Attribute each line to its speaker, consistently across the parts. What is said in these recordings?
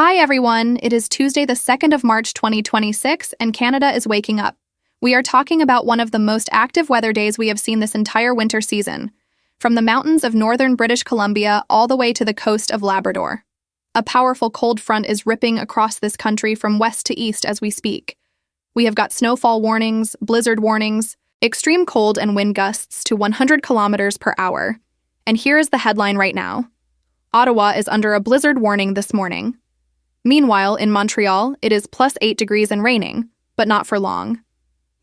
Speaker 1: Hi everyone, it is Tuesday the 2nd of March 2026 and Canada is waking up. We are talking about one of the most active weather days we have seen this entire winter season, from the mountains of northern British Columbia all the way to the coast of Labrador. A powerful cold front is ripping across this country from west to east as we speak. We have got snowfall warnings, blizzard warnings, extreme cold and wind gusts to 100 kilometers per hour. And here is the headline right now. Ottawa is under a blizzard warning this morning. Meanwhile, in Montreal, it is +8 degrees and raining, but not for long.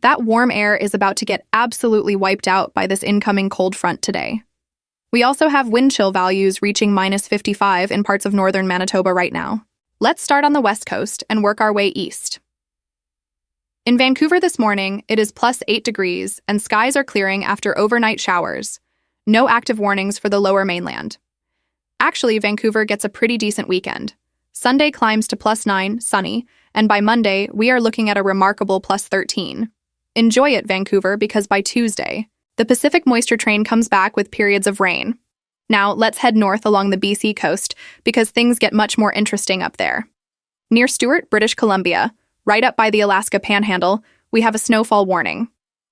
Speaker 1: That warm air is about to get absolutely wiped out by this incoming cold front today. We also have wind chill values reaching -55 in parts of northern Manitoba right now. Let's start on the west coast and work our way east. In Vancouver this morning, it is +8 degrees and skies are clearing after overnight showers. No active warnings for the lower mainland. Actually, Vancouver gets a pretty decent weekend. Sunday climbs to +9, sunny, and by Monday, we are looking at a remarkable +13. Enjoy it, Vancouver, because by Tuesday, the Pacific moisture train comes back with periods of rain. Now, let's head north along the BC coast because things get much more interesting up there. Near Stewart, British Columbia, right up by the Alaska Panhandle, we have a snowfall warning.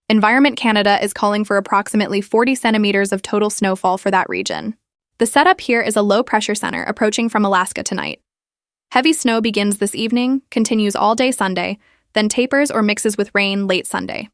Speaker 1: Environment Canada is calling for approximately 40 centimeters of total snowfall for that region. The setup here is a low-pressure center approaching from Alaska tonight. Heavy snow begins this evening, continues all day Sunday, then tapers or mixes with rain late Sunday.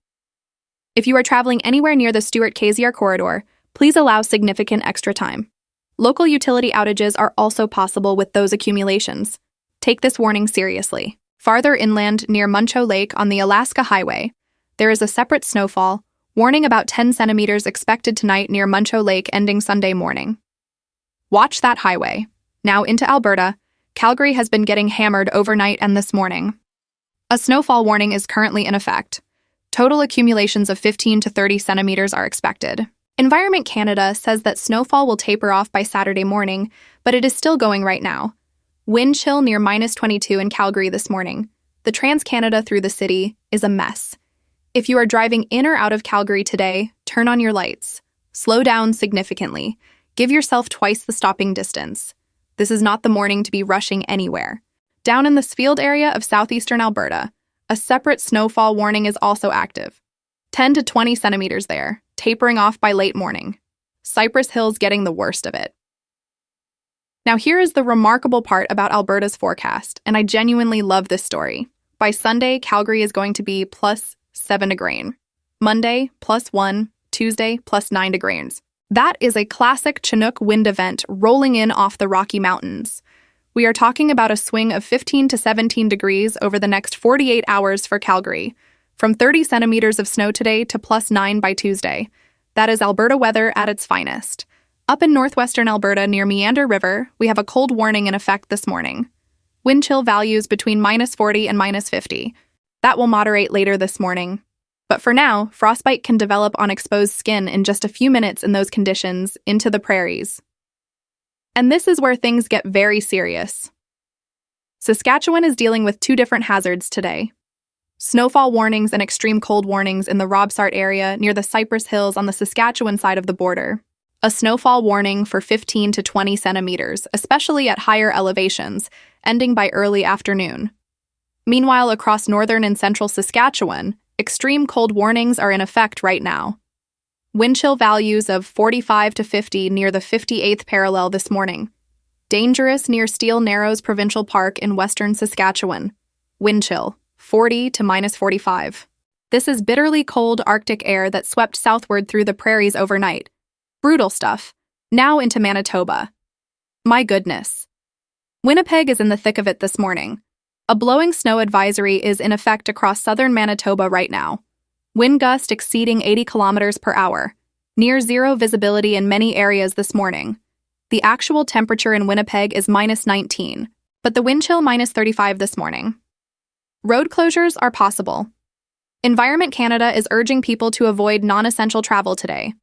Speaker 1: If you are traveling anywhere near the Stewart-Kasiar corridor, please allow significant extra time. Local utility outages are also possible with those accumulations. Take this warning seriously. Farther inland near Muncho Lake on the Alaska Highway, there is a separate snowfall, warning about 10 centimeters expected tonight near Muncho Lake ending Sunday morning. Watch that highway. Now into Alberta, Calgary has been getting hammered overnight and this morning. A snowfall warning is currently in effect. Total accumulations of 15 to 30 centimeters are expected. Environment Canada says that snowfall will taper off by Saturday morning, but it is still going right now. Wind chill near -22 in Calgary this morning. The Trans-Canada through the city is a mess. If you are driving in or out of Calgary today, turn on your lights. Slow down significantly. Give yourself twice the stopping distance. This is not the morning to be rushing anywhere. Down in the Sfield area of southeastern Alberta, a separate snowfall warning is also active. 10 to 20 centimeters there, tapering off by late morning. Cypress Hill's getting the worst of it. Now here is the remarkable part about Alberta's forecast, and I genuinely love this story. By Sunday, Calgary is going to be +7 degrees. Monday, +1, Tuesday, +9 degrees. That is a classic Chinook wind event rolling in off the Rocky Mountains. We are talking about a swing of 15 to 17 degrees over the next 48 hours for Calgary, from 30 centimeters of snow today to +9 by Tuesday. That is Alberta weather at its finest. Up in northwestern Alberta near Meander River, we have a cold warning in effect this morning. Wind chill values between -40 and -50. That will moderate later this morning. But for now, frostbite can develop on exposed skin in just a few minutes in those conditions into the prairies. And this is where things get very serious. Saskatchewan is dealing with two different hazards today. Snowfall warnings and extreme cold warnings in the Robsart area near the Cypress Hills on the Saskatchewan side of the border. A snowfall warning for 15 to 20 centimeters, especially at higher elevations, ending by early afternoon. Meanwhile, across northern and central Saskatchewan, extreme cold warnings are in effect right now. Wind chill values of 45 to 50 near the 58th parallel this morning. Dangerous near Steel Narrows Provincial Park in western Saskatchewan. Wind chill, 40 to -45. This is bitterly cold Arctic air that swept southward through the prairies overnight. Brutal stuff. Now into Manitoba. My goodness. Winnipeg is in the thick of it this morning. A blowing snow advisory is in effect across southern Manitoba right now. Wind gust exceeding 80 kilometers per hour. Near zero visibility in many areas this morning. The actual temperature in Winnipeg is -19, but the wind chill -35 this morning. Road closures are possible. Environment Canada is urging people to avoid non-essential travel today.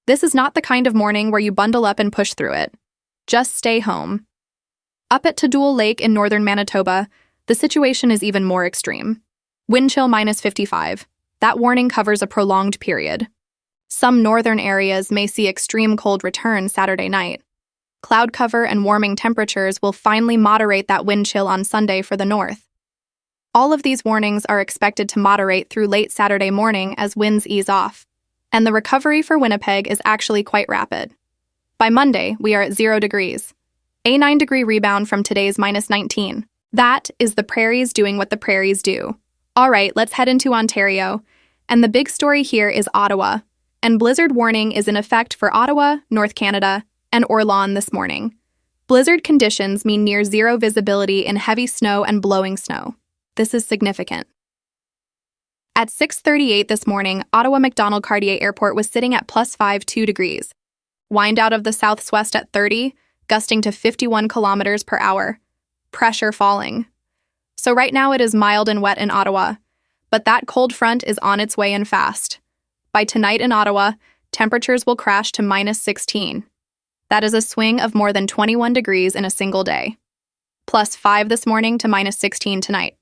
Speaker 1: This is not the kind of morning where you bundle up and push through it. Just stay home. Up at Tadul Lake in northern Manitoba, the situation is even more extreme. Wind chill -55. That warning covers a prolonged period. Some northern areas may see extreme cold return Saturday night. Cloud cover and warming temperatures will finally moderate that wind chill on Sunday for the north. All of these warnings are expected to moderate through late Saturday morning as winds ease off, and the recovery for Winnipeg is actually quite rapid. By Monday, we are at 0 degrees, a 9-degree rebound from today's -19. That is the prairies doing what the prairies do. All right, let's head into Ontario, and the big story here is Ottawa, and blizzard warning is in effect for Ottawa, North Canada, and Orleans this morning. Blizzard conditions mean near zero visibility in heavy snow and blowing snow. This is significant. At 6:38 this morning, Ottawa MacDonald Cartier Airport was sitting at +2 degrees. Wind out of the southwest at 30, gusting to 51 kilometers per hour. Pressure falling. So right now it is mild and wet in Ottawa, but that cold front is on its way in fast. By tonight in Ottawa, temperatures will crash to -16. That is a swing of more than 21 degrees in a single day. +5 this morning to -16 tonight.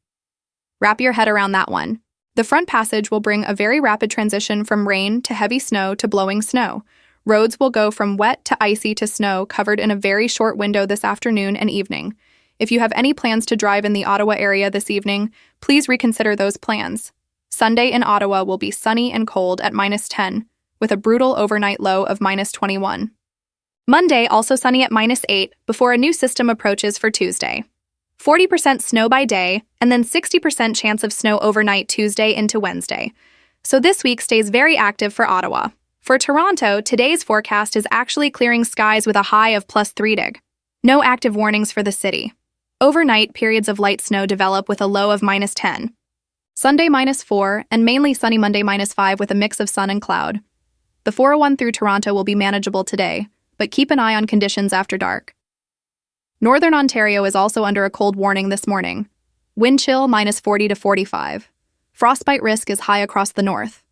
Speaker 1: Wrap your head around that one. The front passage will bring a very rapid transition from rain to heavy snow to blowing snow. Roads will go from wet to icy to snow covered in a very short window this afternoon and evening. If you have any plans to drive in the Ottawa area this evening, please reconsider those plans. Sunday in Ottawa will be sunny and cold at -10, with a brutal overnight low of -21. Monday also sunny at -8 before a new system approaches for Tuesday. 40% snow by day, and then 60% chance of snow overnight Tuesday into Wednesday. So this week stays very active for Ottawa. For Toronto, today's forecast is actually clearing skies with a high of +3 dig. No active warnings for the city. Overnight, periods of light snow develop with a low of -10. Sunday -4, and mainly sunny Monday -5 with a mix of sun and cloud. The 401 through Toronto will be manageable today, but keep an eye on conditions after dark. Northern Ontario is also under a cold warning this morning. Wind chill -40 to 45. Frostbite risk is high across the north.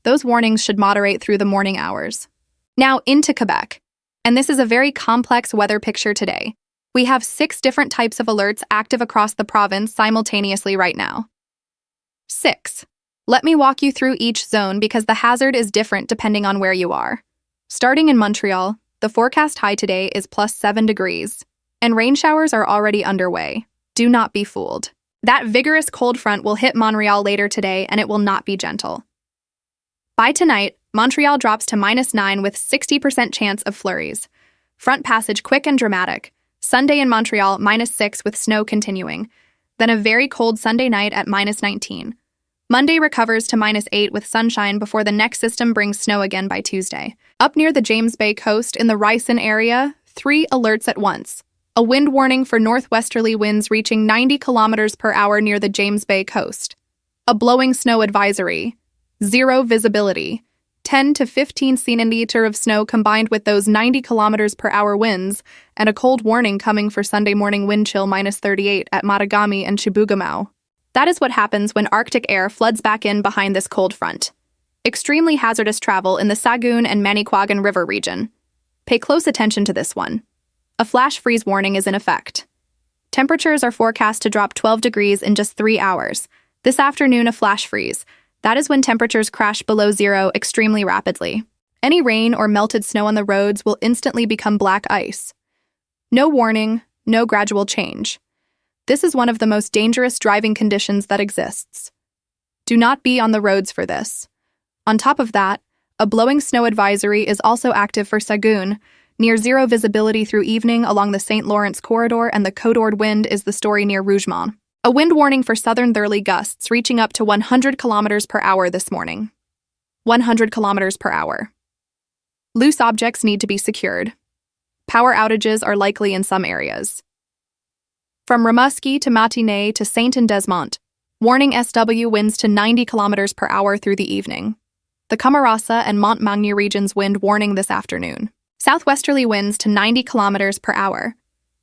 Speaker 1: Those warnings should moderate through the morning hours. Now into Quebec. And this is a very complex weather picture today. We have 6 different types of alerts active across the province simultaneously right now. 6. Let me walk you through each zone because the hazard is different depending on where you are. Starting in Montreal, the forecast high today is +7 degrees, and rain showers are already underway. Do not be fooled. That vigorous cold front will hit Montreal later today, and it will not be gentle. By tonight, Montreal drops to -9 with 60% chance of flurries. Front passage quick and dramatic. Sunday in Montreal, -6 with snow continuing. Then a very cold Sunday night at -19. Monday recovers to -8 with sunshine before the next system brings snow again by Tuesday. Up near the James Bay coast in the Ryson area, 3 alerts at once. A wind warning for northwesterly winds reaching 90 kilometers per hour near the James Bay coast. A blowing snow advisory. 0 visibility. 10 to 15 centimeter of snow combined with those 90 kilometers per hour winds, and a cold warning coming for Sunday morning wind chill -38 at Matagami and Chibougamau. That is what happens when Arctic air floods back in behind this cold front. Extremely hazardous travel in the Saguin and Manicouagan River region. Pay close attention to this one. A flash freeze warning is in effect. Temperatures are forecast to drop 12 degrees in just 3 hours. This afternoon, a flash freeze. That is when temperatures crash below 0 extremely rapidly. Any rain or melted snow on the roads will instantly become black ice. No warning, no gradual change. This is one of the most dangerous driving conditions that exists. Do not be on the roads for this. On top of that, a blowing snow advisory is also active for Saguin. Near 0 visibility through evening along the St. Lawrence corridor, and the Côte-Nord wind is the story near Rougemont. A wind warning for southerly gusts reaching up to 100 kilometers per hour this morning. 100 kilometers per hour. Loose objects need to be secured. Power outages are likely in some areas. From Rimouski to Matinee to Saint-Desmond, warning SW winds to 90 kilometers per hour through the evening. The Kamarasa and Montmagny regions wind warning this afternoon. Southwesterly winds to 90 kilometers per hour.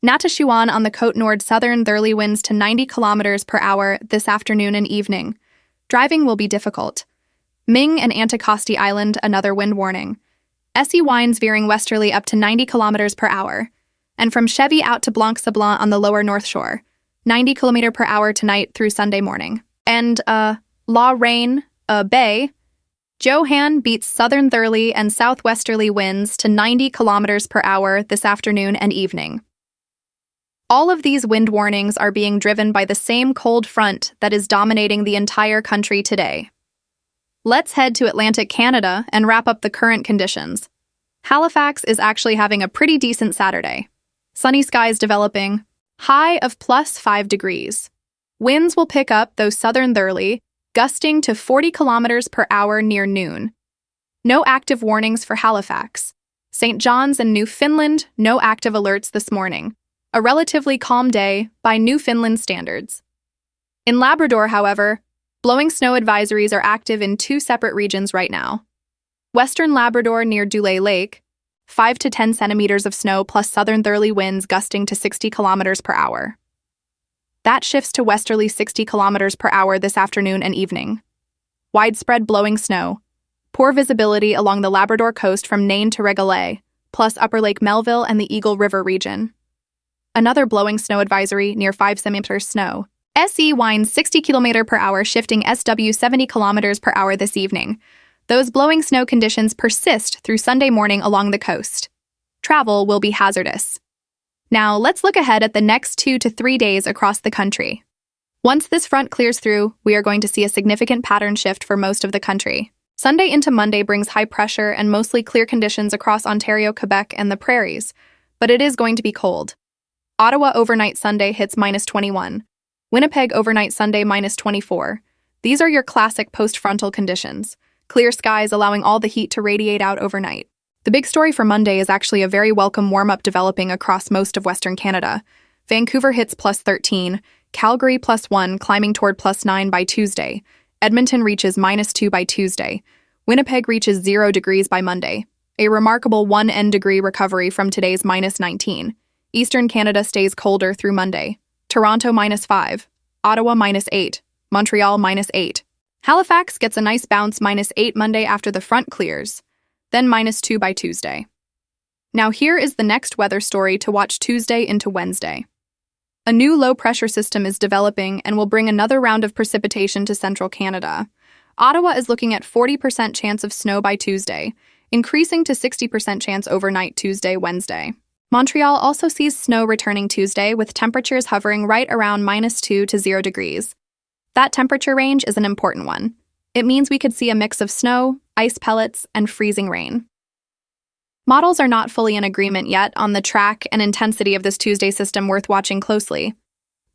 Speaker 1: Natashiwan on the Côte-Nord southerly winds to 90 kilometers per hour this afternoon and evening. Driving will be difficult. Ming and Anticosti Island, another wind warning. SE winds veering westerly up to 90 kilometers per hour. And from Chevy out to Blanc-Sablon on the lower North Shore, 90 kilometer per hour tonight through Sunday morning. And, La Reine, Bay, Johan beats southerly and southwesterly winds to 90 kilometers per hour this afternoon and evening. All of these wind warnings are being driven by the same cold front that is dominating the entire country today. Let's head to Atlantic Canada and wrap up the current conditions. Halifax is actually having a pretty decent Saturday. Sunny skies developing, high of +5 degrees. Winds will pick up, though southerly, gusting to 40 kilometers per hour near noon. No active warnings for Halifax. St. John's and Newfoundland, no active alerts this morning. A relatively calm day by Newfoundland standards. In Labrador, however, blowing snow advisories are active in 2 separate regions right now. Western Labrador near Dulé Lake, 5 to 10 centimeters of snow plus southerly winds gusting to 60 kilometers per hour. That shifts to westerly 60 kilometers per hour this afternoon and evening. Widespread blowing snow. Poor visibility along the Labrador coast from Nain to Réguillet, plus Upper Lake Melville and the Eagle River region. Another blowing snow advisory near 5 centimeters snow. SE winds 60 km per hour, shifting SW 70 km per hour this evening. Those blowing snow conditions persist through Sunday morning along the coast. Travel will be hazardous. Now, let's look ahead at the next 2 to 3 days across the country. Once this front clears through, we are going to see a significant pattern shift for most of the country. Sunday into Monday brings high pressure and mostly clear conditions across Ontario, Quebec, and the prairies, but it is going to be cold. Ottawa overnight Sunday hits -21. Winnipeg overnight Sunday -24. These are your classic post-frontal conditions. Clear skies allowing all the heat to radiate out overnight. The big story for Monday is actually a very welcome warm-up developing across most of Western Canada. Vancouver hits +13, Calgary +1, climbing toward +9 by Tuesday. Edmonton reaches -2 by Tuesday. Winnipeg reaches 0 degrees by Monday. A remarkable 1 degree recovery from today's -19. Eastern Canada stays colder through Monday. Toronto -5, Ottawa -8, Montreal -8. Halifax gets a nice bounce -8 Monday after the front clears, then -2 by Tuesday. Now here is the next weather story to watch Tuesday into Wednesday. A new low-pressure system is developing and will bring another round of precipitation to central Canada. Ottawa is looking at 40% chance of snow by Tuesday, increasing to 60% chance overnight Tuesday, Wednesday. Montreal also sees snow returning Tuesday, with temperatures hovering right around -2 to 0 degrees. That temperature range is an important one. It means we could see a mix of snow, ice pellets, and freezing rain. Models are not fully in agreement yet on the track and intensity of this Tuesday system, worth watching closely.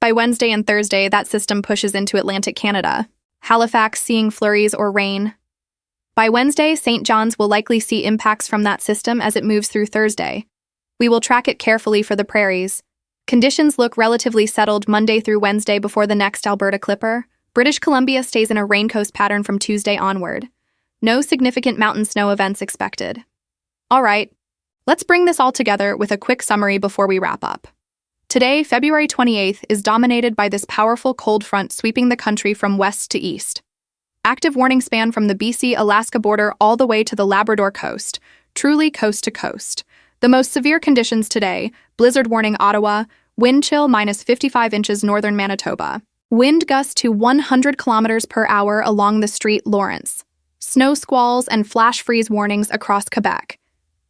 Speaker 1: By Wednesday and Thursday, that system pushes into Atlantic Canada. Halifax seeing flurries or rain. By Wednesday, St. John's will likely see impacts from that system as it moves through Thursday. We will track it carefully for the prairies. Conditions look relatively settled Monday through Wednesday before the next Alberta Clipper. British Columbia stays in a raincoast pattern from Tuesday onward. No significant mountain snow events expected. All right, let's bring this all together with a quick summary before we wrap up. Today, February 28th, is dominated by this powerful cold front sweeping the country from west to east. Active warning span from the BC-Alaska border all the way to the Labrador coast, truly coast to coast. The most severe conditions today: blizzard warning Ottawa, wind chill -55 inches northern Manitoba, wind gusts to 100 kilometers per hour along the Street Lawrence, snow squalls and flash freeze warnings across Quebec.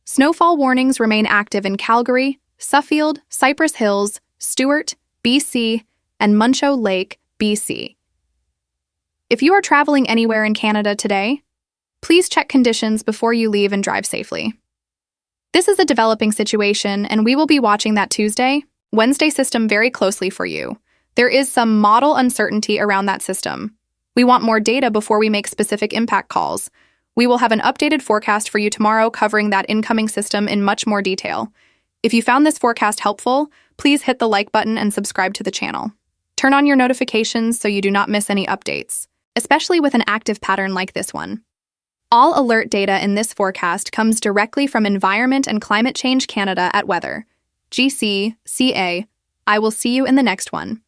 Speaker 1: Snowfall warnings remain active in Calgary, Suffield, Cypress Hills, Stewart, BC, and Muncho Lake, BC. If you are traveling anywhere in Canada today, please check conditions before you leave and drive safely. This is a developing situation, and we will be watching that Tuesday, Wednesday system very closely for you. There is some model uncertainty around that system. We want more data before we make specific impact calls. We will have an updated forecast for you tomorrow covering that incoming system in much more detail. If you found this forecast helpful, please hit the like button and subscribe to the channel. Turn on your notifications so you do not miss any updates, especially with an active pattern like this one. All alert data in this forecast comes directly from Environment and Climate Change Canada at Weather. GC, CA. I will see you in the next one.